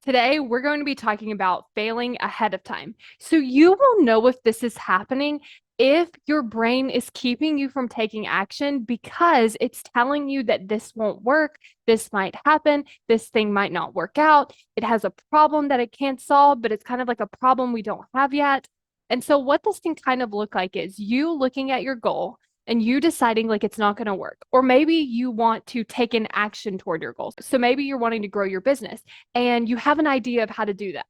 Today, we're going to be talking about failing ahead of time. So you will know if this is happening if your brain is keeping you from taking action because it's telling you that this won't work, this might happen, this thing might not work out. It has a problem that it can't solve, but it's kind of like a problem we don't have yet. And so, what this can kind of look like is you looking at your goal and you deciding like it's not going to work. Or maybe you want to take an action toward your goals. So maybe you're wanting to grow your business and you have an idea of how to do that.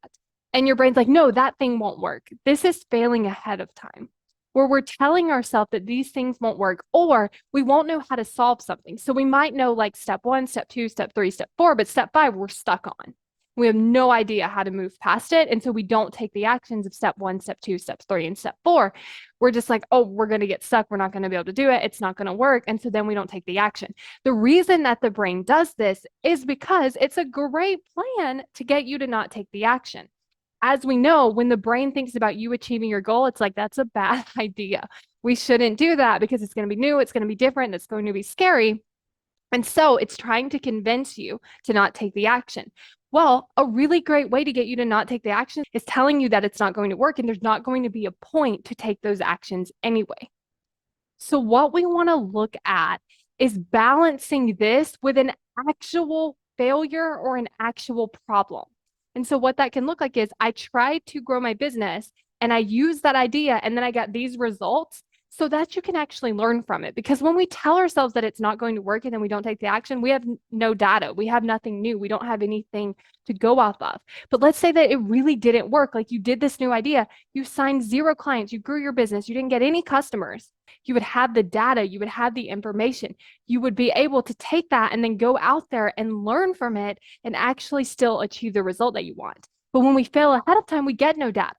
And your brain's like, no, that thing won't work. This is failing ahead of time, where we're telling ourselves that these things won't work or we won't know how to solve something. So we might know like step one, step two, step three, step four, but step five, we're stuck on. We have no idea how to move past it. And so we don't take the actions of step one, step two, step three, and step four. We're just like, oh, we're going to get stuck. We're not going to be able to do it. It's not going to work. And so then we don't take the action. The reason that the brain does this is because it's a great plan to get you to not take the action. As we know, when the brain thinks about you achieving your goal, it's like, that's a bad idea. We shouldn't do that because it's going to be new, it's going to be different, it's going to be scary. And so it's trying to convince you to not take the action. Well, a really great way to get you to not take the action is telling you that it's not going to work and there's not going to be a point to take those actions anyway. So, what we want to look at is balancing this with an actual failure or an actual problem. And so, what that can look like is I tried to grow my business and I used that idea and then I got these results so that you can actually learn from it. Because when we tell ourselves that it's not going to work and then we don't take the action, we have no data. We have nothing new. We don't have anything to go off of. But let's say that it really didn't work. Like you did this new idea, you signed 0 clients, you grew your business, you didn't get any customers. You would have the data, you would have the information. You would be able to take that and then go out there and learn from it and actually still achieve the result that you want. But when we fail ahead of time, we get no data.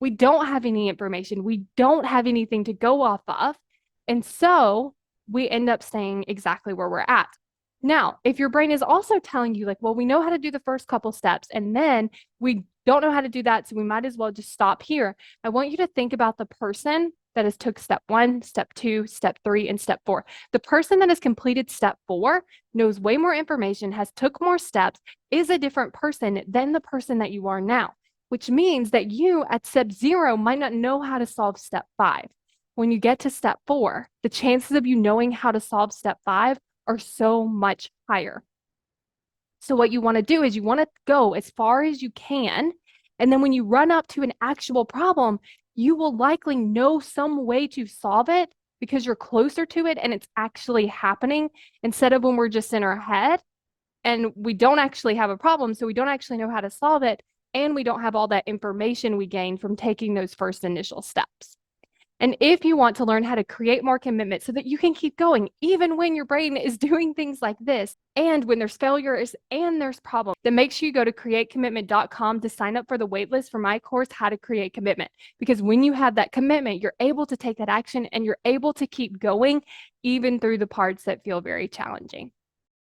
We don't have any information. We don't have anything to go off of. And so we end up staying exactly where we're at. Now, if your brain is also telling you, like, well, we know how to do the first couple steps, and then we don't know how to do that, so we might as well just stop here. I want you to think about the person that has took step 1, step 2, step 3, and step 4. The person that has completed step 4 knows way more information, has took more steps, is a different person than the person that you are now, which means that you at step 0 might not know how to solve step 5. When you get to step 4, the chances of you knowing how to solve step 5 are so much higher. So what you want to do is you want to go as far as you can. And then when you run up to an actual problem, you will likely know some way to solve it because you're closer to it and it's actually happening instead of when we're just in our head and we don't actually have a problem. So we don't actually know how to solve it. And we don't have all that information we gained from taking those first initial steps. And if you want to learn how to create more commitment so that you can keep going, even when your brain is doing things like this, and when there's failures and there's problems, then make sure you go to createcommitment.com to sign up for the waitlist for my course, How to Create Commitment. Because when you have that commitment, you're able to take that action and you're able to keep going even through the parts that feel very challenging.